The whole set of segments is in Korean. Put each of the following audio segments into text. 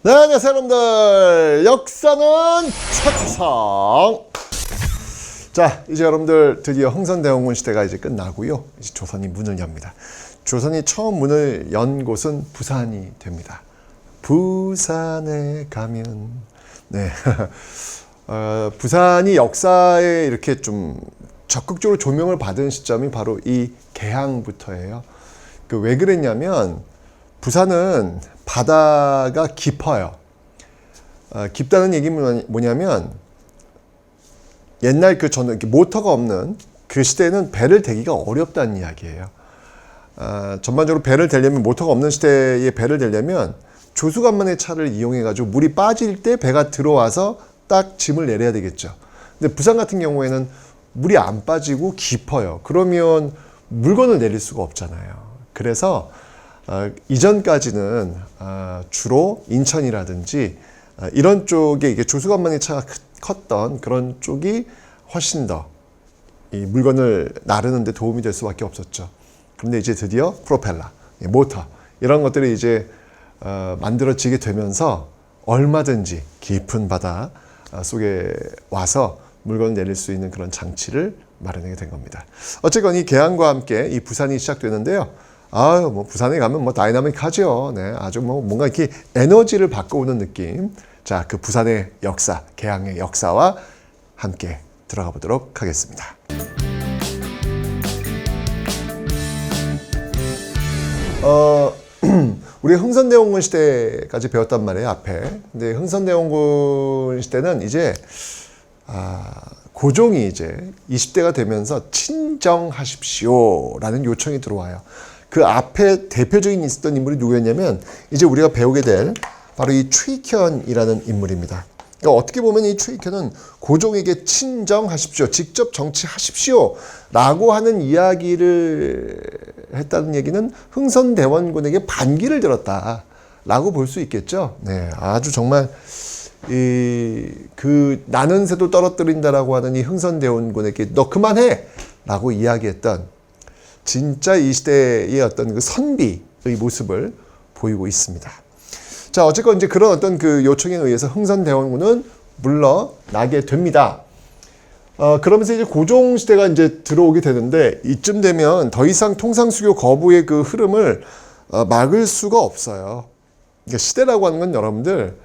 네, 안녕하세요 여러분들. 역사는 차트상. 자, 이제 여러분들 드디어 흥선대원군 시대가 이제 끝나고요. 이제 조선이 문을 엽니다. 조선이 처음 문을 연 곳은 부산이 됩니다. 부산에 가면 네. 부산이 역사에 이렇게 좀 적극적으로 조명을 받은 시점이 바로 이 개항부터예요. 왜 그랬냐면 부산은 바다가 깊어요. 깊다는 얘기는 뭐냐면 옛날 저는 모터가 없는 그 시대에는 배를 대기가 어렵다는 이야기예요. 전반적으로 배를 대려면 모터가 없는 시대에 배를 대려면 조수간만의 차를 이용해 가지고 물이 빠질 때 배가 들어와서 딱 짐을 내려야 되겠죠. 근데 부산 같은 경우에는 물이 안 빠지고 깊어요. 그러면 물건을 내릴 수가 없잖아요. 그래서 이전까지는 주로 인천이라든지 이런 쪽에 이게 조수간만의 차가 컸던 그런 쪽이 훨씬 더 이 물건을 나르는 데 도움이 될 수밖에 없었죠. 그런데 이제 드디어 프로펠러, 모터 이런 것들이 이제 만들어지게 되면서 얼마든지 깊은 바다 속에 와서 물건을 내릴 수 있는 그런 장치를 마련하게 된 겁니다. 어쨌건 이 개항과 함께 이 부산이 시작되는데요. 부산에 가면 다이나믹하죠. 네, 아주 뭔가 이렇게 에너지를 바꿔오는 느낌. 자, 그 부산의 역사, 개항의 역사와 함께 들어가 보도록 하겠습니다. 우리 흥선대원군 시대까지 배웠단 말이에요, 앞에. 근데 흥선대원군 시대는 이제, 고종이 이제 20대가 되면서 친정하십시오라는 요청이 들어와요. 그 앞에 대표적인 있었던 인물이 누구였냐면 이제 우리가 배우게 될 바로 이 최익현이라는 인물입니다. 그러니까 어떻게 보면 이 최익현은 고종에게 친정하십시오, 직접 정치하십시오 라고 하는 이야기를 했다는 얘기는 흥선대원군에게 반기를 들었다 라고 볼 수 있겠죠. 네, 아주 정말 나는 새도 떨어뜨린다라고 하는 이 흥선대원군에게 너 그만해 라고 이야기했던 진짜 이 시대의 어떤 그 선비의 모습을 보이고 있습니다. 자, 어쨌건 이제 그런 어떤 그 요청에 의해서 흥선대원군은 물러나게 됩니다. 그러면서 이제 고종 시대가 이제 들어오게 되는데 이쯤 되면 더 이상 통상수교 거부의 그 흐름을 막을 수가 없어요. 그러니까 시대라고 하는 건 여러분들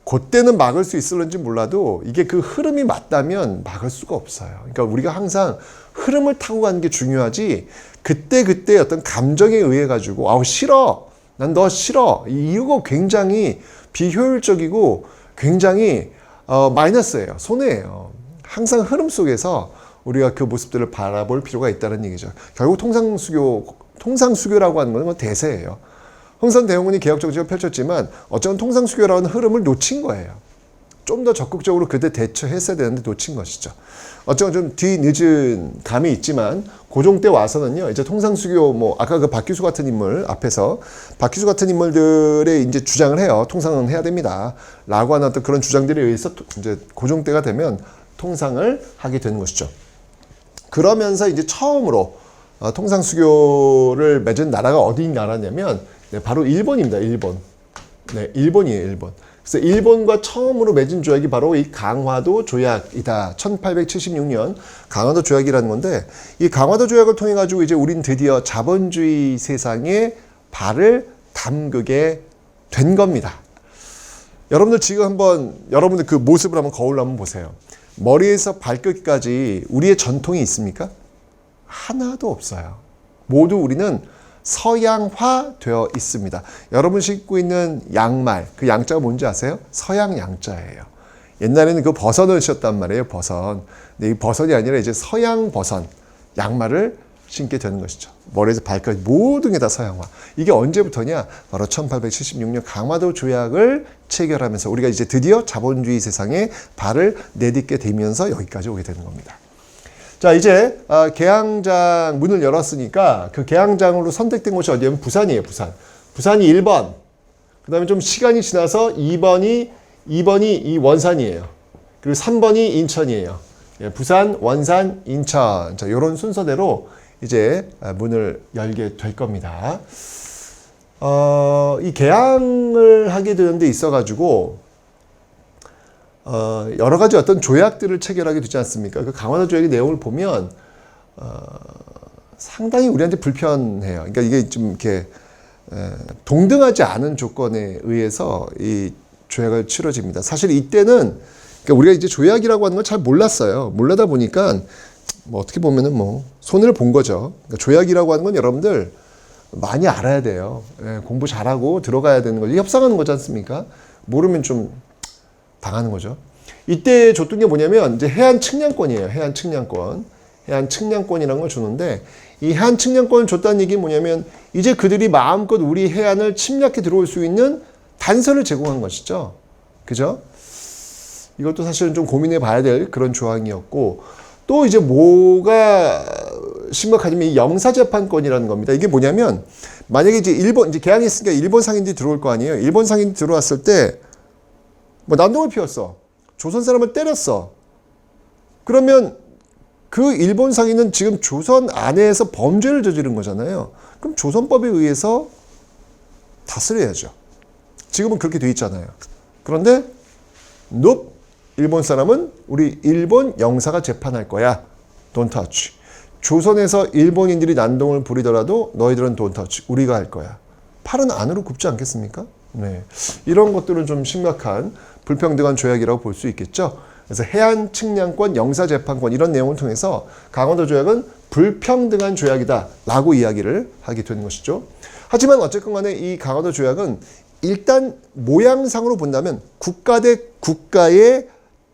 그때는 막을 수 있을런지 몰라도 이게 그 흐름이 맞다면 막을 수가 없어요. 그러니까 우리가 항상 흐름을 타고 가는 게 중요하지 그때 어떤 감정에 의해 가지고 싫어, 난 너 싫어, 이유가 굉장히 비효율적이고 굉장히 마이너스예요. 손해예요. 항상 흐름 속에서 우리가 그 모습들을 바라볼 필요가 있다는 얘기죠. 결국 통상수교라고 하는 건 대세예요. 흥선대원군이 개혁정책을 펼쳤지만 어쩌면 통상수교라는 흐름을 놓친 거예요. 좀 더 적극적으로 그때 대처했어야 되는데 놓친 것이죠. 어쩌면 좀 뒤늦은 감이 있지만 고종 때 와서는요, 이제 통상수교 아까 그 박규수 같은 인물 앞에서 박규수 같은 인물들의 이제 주장을 해요. 통상은 해야 됩니다. 라고 하는 어떤 그런 주장들에 의해서 이제 고종 때가 되면 통상을 하게 되는 것이죠. 그러면서 이제 처음으로 통상수교를 맺은 나라가 어디 나라냐면 바로 일본입니다. 일본. 네, 일본이에요, 일본. 그래서 일본과 처음으로 맺은 조약이 바로 이 강화도 조약이다. 1876년 강화도 조약이라는 건데 이 강화도 조약을 통해 가지고 이제 우린 드디어 자본주의 세상에 발을 담그게 된 겁니다. 여러분들 지금 한번 여러분들 그 모습을 한번 거울로 한번 보세요. 머리에서 발끝까지 우리의 전통이 있습니까? 하나도 없어요. 모두 우리는 서양화 되어 있습니다. 여러분 신고 있는 양말, 그 양자가 뭔지 아세요? 서양 양자예요. 옛날에는 그 버선을 신었단 말이에요, 버선. 근데 이 버선이 아니라 이제 서양 버선, 양말을 신게 되는 것이죠. 머리에서 발까지 모든 게 다 서양화. 이게 언제부터냐? 바로 1876년 강화도 조약을 체결하면서 우리가 이제 드디어 자본주의 세상에 발을 내딛게 되면서 여기까지 오게 되는 겁니다. 자, 이제 개항장 문을 열었으니까 그 개항장으로 선택된 곳이 어디냐면 부산이에요, 부산. 부산이 1번. 그 다음에 좀 시간이 지나서 2번이 이 원산이에요. 그리고 3번이 인천이에요. 부산, 원산, 인천. 자, 이런 순서대로 이제 문을 열게 될 겁니다. 이 개항을 하게 되는 데 있어가지고 여러 가지 어떤 조약들을 체결하게 되지 않습니까? 그 강화도 조약의 내용을 보면 상당히 우리한테 불편해요. 그러니까 이게 좀 이렇게 동등하지 않은 조건에 의해서 이 조약을 치러집니다. 사실 이때는 그러니까 우리가 이제 조약이라고 하는 걸 잘 몰랐어요. 몰라다 보니까 뭐 어떻게 보면은 뭐 손해를 본 거죠. 그러니까 조약이라고 하는 건 여러분들 많이 알아야 돼요. 공부 잘하고 들어가야 되는 거죠. 협상하는 거지 않습니까? 모르면 좀 당하는 거죠. 이때 줬던 게 뭐냐면 이제 해안 측량권이에요. 해안 측량권. 해안 측량권이라는 걸 주는데 이 해안 측량권을 줬다는 얘기는 뭐냐면 이제 그들이 마음껏 우리 해안을 침략해 들어올 수 있는 단서를 제공한 것이죠. 그죠? 이것도 사실은 좀 고민해 봐야 될 그런 조항이었고 또 이제 뭐가 심각하냐면 이 영사재판권이라는 겁니다. 이게 뭐냐면 만약에 이제 이제 개항했으니까 일본 상인들이 들어올 거 아니에요. 일본 상인들이 들어왔을 때 뭐 난동을 피웠어. 조선 사람을 때렸어. 그러면 그 일본 상인은 지금 조선 안에서 범죄를 저지른 거잖아요. 그럼 조선법에 의해서 다스려야죠. 지금은 그렇게 돼 있잖아요. 그런데 일본 사람은 우리 일본 영사가 재판할 거야. Don't touch. 조선에서 일본인들이 난동을 부리더라도 너희들은 Don't touch. 우리가 할 거야. 팔은 안으로 굽지 않겠습니까? 네. 이런 것들은 좀 심각한 불평등한 조약이라고 볼 수 있겠죠. 그래서 해안 측량권, 영사재판권 이런 내용을 통해서 강원도 조약은 불평등한 조약이다 라고 이야기를 하게 되는 것이죠. 하지만 어쨌건 간에 이 강원도 조약은 일단 모양상으로 본다면 국가 대 국가의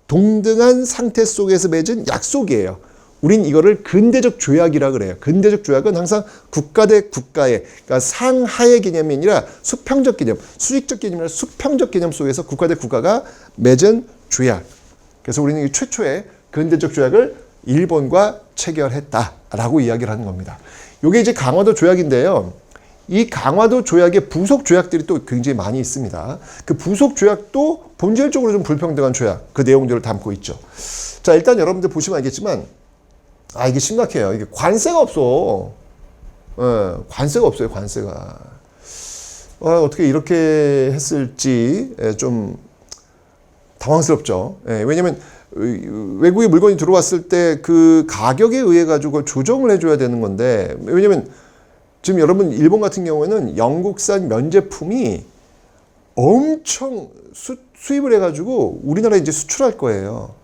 동등한 상태 속에서 맺은 약속이에요. 우린 이거를 근대적 조약이라 그래요. 근대적 조약은 항상 국가 대 국가의 그러니까 상하의 개념이 아니라 수평적 개념, 수직적 개념이 아니라 수평적 개념 속에서 국가 대 국가가 맺은 조약. 그래서 우리는 이 최초의 근대적 조약을 일본과 체결했다라고 이야기를 하는 겁니다. 이게 이제 강화도 조약인데요. 이 강화도 조약의 부속 조약들이 또 굉장히 많이 있습니다. 그 부속 조약도 본질적으로 좀 불평등한 조약, 그 내용들을 담고 있죠. 자, 일단 여러분들 보시면 알겠지만 이게 심각해요. 이게 관세가 없어. 관세가 없어요, 관세가. 어떻게 이렇게 했을지 좀 당황스럽죠. 왜냐면 외국의 물건이 들어왔을 때 그 가격에 의해 가지고 조정을 해줘야 되는 건데, 왜냐면 지금 여러분 일본 같은 경우에는 영국산 면제품이 엄청 수입을 해가지고 우리나라에 이제 수출할 거예요.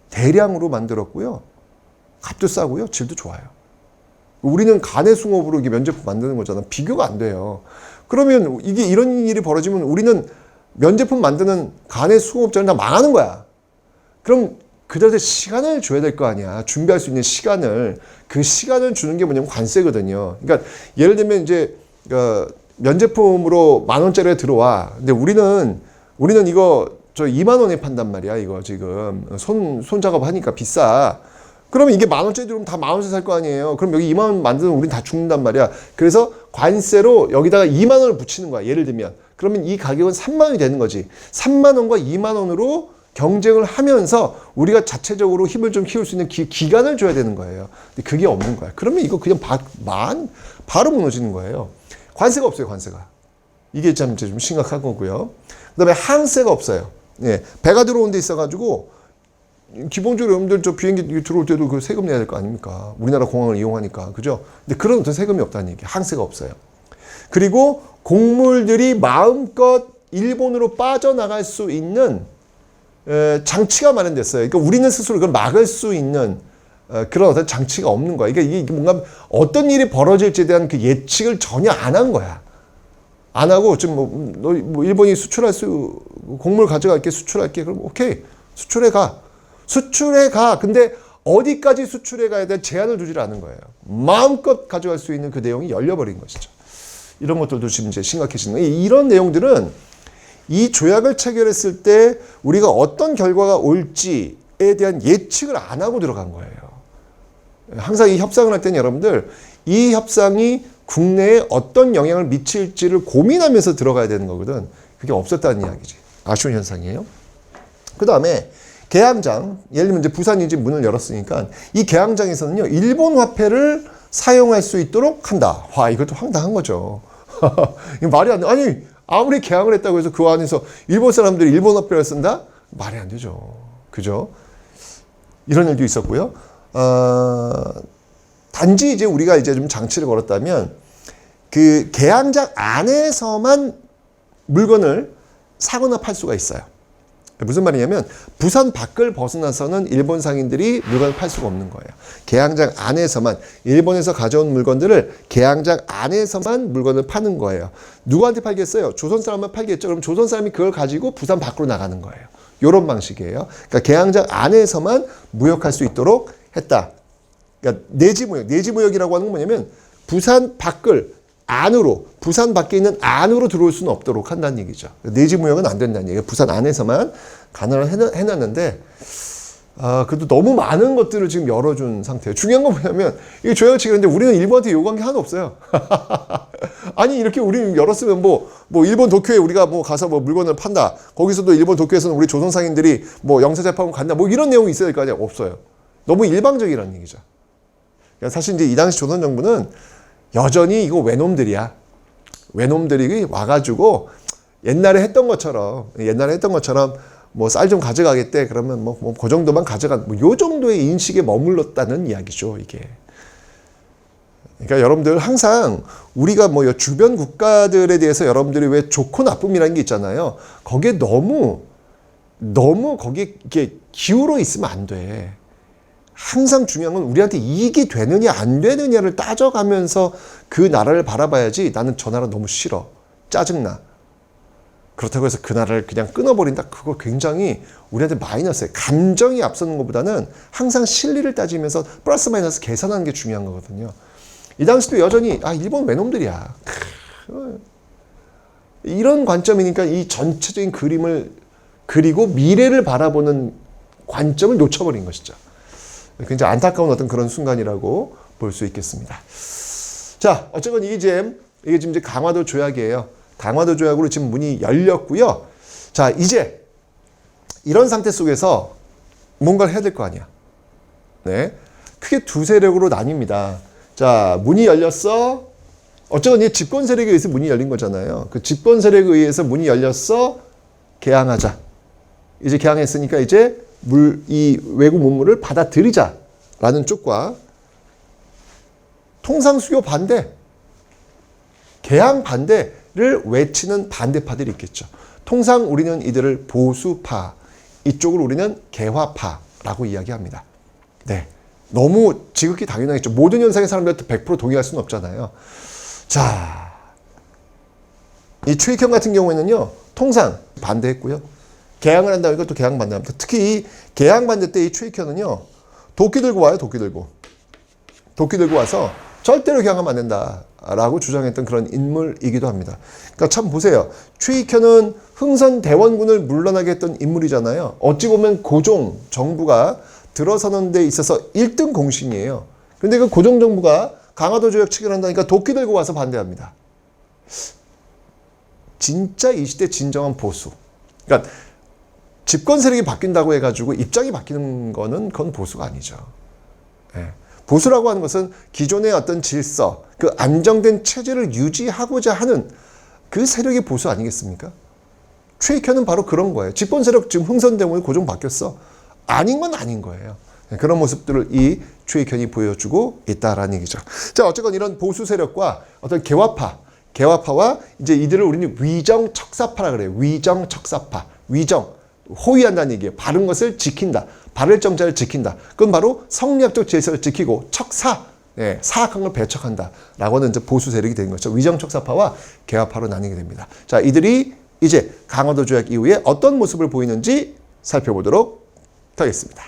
대량으로 만들었고요. 값도 싸고요. 질도 좋아요. 우리는 가내숭업으로 이게 면제품 만드는 거잖아. 비교가 안 돼요. 그러면 이게 이런 일이 벌어지면 우리는 면제품 만드는 가내숭업자는 다 망하는 거야. 그럼 그들한테 시간을 줘야 될 거 아니야. 준비할 수 있는 시간을. 그 시간을 주는 게 뭐냐면 관세거든요. 그러니까 예를 들면 이제 면제품으로 10,000원짜리가 들어와. 근데 우리는 이거 2만 원에 판단 말이야. 이거 지금 손 작업하니까 비싸. 그러면 이게 10,000원짜리 들어오면 다 10,000원짜리 살 거 아니에요. 그럼 여기 2만 원 만드는 우린 다 죽는단 말이야. 그래서 관세로 여기다가 2만 원을 붙이는 거야. 예를 들면. 그러면 이 가격은 3만 원이 되는 거지. 3만 원과 2만 원으로 경쟁을 하면서 우리가 자체적으로 힘을 좀 키울 수 있는 기간을 줘야 되는 거예요. 근데 그게 없는 거야. 그러면 이거 그냥 바로 무너지는 거예요. 관세가 없어요, 관세가. 이게 좀 심각한 거고요. 그 다음에 항세가 없어요. 예, 배가 들어온 데 있어가지고 기본적으로 여러분들 비행기 들어올 때도 그 세금 내야 될 거 아닙니까? 우리나라 공항을 이용하니까. 그죠? 근데 그런 어떤 세금이 없다는 얘기. 항세가 없어요. 그리고 곡물들이 마음껏 일본으로 빠져나갈 수 있는 장치가 마련됐어요. 그러니까 우리는 스스로 이걸 막을 수 있는 그런 어떤 장치가 없는 거야. 그러니까 이게 뭔가 어떤 일이 벌어질지에 대한 그 예측을 전혀 안 한 거야. 안 하고 지금 너 일본이 곡물 가져갈게, 수출할게. 그럼 오케이. 수출해 가. 근데 어디까지 수출해 가야 돼? 제한을 두질 않은 거예요. 마음껏 가져갈 수 있는 그 내용이 열려버린 것이죠. 이런 것들도 지금 이제 심각해지는 거예요. 이런 내용들은 이 조약을 체결했을 때 우리가 어떤 결과가 올지에 대한 예측을 안 하고 들어간 거예요. 항상 이 협상을 할 때는 여러분들 이 협상이 국내에 어떤 영향을 미칠지를 고민하면서 들어가야 되는 거거든. 그게 없었다는 이야기지. 아쉬운 현상이에요. 그 다음에 개항장, 예를 들면 이제 부산이 이제 문을 열었으니까 이 개항장에서는요, 일본 화폐를 사용할 수 있도록 한다. 이것도 황당한 거죠. 이거 말이 안 돼. 아니, 아무리 개항을 했다고 해서 그 안에서 일본 사람들이 일본어 표현을 쓴다? 말이 안 되죠. 그죠? 이런 일도 있었고요. 단지 이제 우리가 이제 좀 장치를 걸었다면 그 개항장 안에서만 물건을 사거나 팔 수가 있어요. 무슨 말이냐면 부산 밖을 벗어나서는 일본 상인들이 물건을 팔 수가 없는 거예요. 개항장 안에서만, 일본에서 가져온 물건들을 개항장 안에서만 물건을 파는 거예요. 누구한테 팔겠어요? 조선 사람만 팔겠죠. 그럼 조선 사람이 그걸 가지고 부산 밖으로 나가는 거예요. 이런 방식이에요. 그러니까 개항장 안에서만 무역할 수 있도록 했다. 그러니까 내지무역, 내지무역이라고 하는 건 뭐냐면 부산 밖을 안으로, 부산 밖에 있는 안으로 들어올 수는 없도록 한다는 얘기죠. 내지무역은 안 된다는 얘기예요. 부산 안에서만 가능을 해놨는데, 그래도 너무 많은 것들을 지금 열어준 상태예요. 중요한 건 뭐냐면, 이게 조약을 치는데 우리는 일본한테 요구한 게 하나도 없어요. 아니, 이렇게 우리 열었으면 뭐 일본 도쿄에 우리가 뭐 가서 뭐 물건을 판다. 거기서도 일본 도쿄에서는 우리 조선 상인들이 뭐 영사재판을 간다. 뭐 이런 내용이 있어야 될 거 아니야? 없어요. 너무 일방적이라는 얘기죠. 그러니까 사실 이제 이 당시 조선 정부는 여전히 이거 외놈들이야. 외놈들이 와가지고 옛날에 했던 것처럼 뭐 쌀 좀 가져가겠대. 그러면 뭐 그 정도만 가져가. 뭐 요 정도의 인식에 머물렀다는 이야기죠, 이게. 그러니까 여러분들 항상 우리가 뭐 주변 국가들에 대해서 여러분들이 왜 좋고 나쁨이라는 게 있잖아요. 거기에 너무 거기에 이렇게 기울어 있으면 안 돼. 항상 중요한 건 우리한테 이익이 되느냐 안 되느냐를 따져가면서 그 나라를 바라봐야지. 나는 저 나라 너무 싫어, 짜증나, 그렇다고 해서 그 나라를 그냥 끊어버린다? 그거 굉장히 우리한테 마이너스예요. 감정이 앞서는 것보다는 항상 실리를 따지면서 플러스 마이너스 계산하는 게 중요한 거거든요. 이 당시도 여전히 일본 외놈들이야, 이런 관점이니까 이 전체적인 그림을 그리고 미래를 바라보는 관점을 놓쳐버린 것이죠. 굉장히 안타까운 어떤 그런 순간이라고 볼 수 있겠습니다. 자, 어쨌건 이게 지금 이제 강화도 조약이에요. 강화도 조약으로 지금 문이 열렸고요. 자, 이제 이런 상태 속에서 뭔가를 해야 될 거 아니야. 네, 크게 두 세력으로 나뉩니다. 자, 문이 열렸어. 어쨌건 이 집권 세력에 의해서 문이 열린 거잖아요. 그 집권 세력에 의해서 문이 열렸어. 개항하자. 이제 개항했으니까 이제 이 외국 문물을 받아들이자라는 쪽과 통상수교 반대, 개항 반대를 외치는 반대파들이 있겠죠. 통상 우리는 이들을 보수파, 이쪽을 우리는 개화파라고 이야기합니다. 네, 너무 지극히 당연하겠죠. 모든 현상의 사람들한테 100% 동의할 수는 없잖아요. 자, 이 최익형 같은 경우에는요, 통상 반대했고요. 개항을 한다고 하니까 또 개항 반대합니다. 특히 이 개항 반대 때 이 최익현은요, 도끼 들고 와요, 도끼 들고. 도끼 들고 와서 절대로 개항하면 안 된다라고 주장했던 그런 인물이기도 합니다. 그러니까 참 보세요. 최익현은 흥선대원군을 물러나게 했던 인물이잖아요. 어찌 보면 고종 정부가 들어서는 데 있어서 1등 공신이에요. 그런데 그 고종 정부가 강화도 조약 체결한다니까 도끼 들고 와서 반대합니다. 진짜 이 시대 진정한 보수. 그러니까 집권 세력이 바뀐다고 해가지고 입장이 바뀌는 거는 그건 보수가 아니죠. 예. 보수라고 하는 것은 기존의 어떤 질서, 그 안정된 체제를 유지하고자 하는 그 세력이 보수 아니겠습니까? 최익현은 바로 그런 거예요. 집권 세력 지금 흥선대원이 고종 바뀌었어. 아닌 건 아닌 거예요. 그런 모습들을 이 최익현이 보여주고 있다라는 얘기죠. 자, 어쨌건 이런 보수 세력과 어떤 개화파와 이제 이들을 우리는 위정척사파라 그래요. 위정척사파. 위정. 호위한다는 얘기예요. 바른 것을 지킨다. 바를 정자를 지킨다. 그건 바로 성리학적 질서를 지키고 척사, 사악한 걸 배척한다. 라고 하는 이제 보수 세력이 되는 거죠. 위정척사파와 개화파로 나뉘게 됩니다. 자, 이들이 이제 강화도 조약 이후에 어떤 모습을 보이는지 살펴보도록 하겠습니다.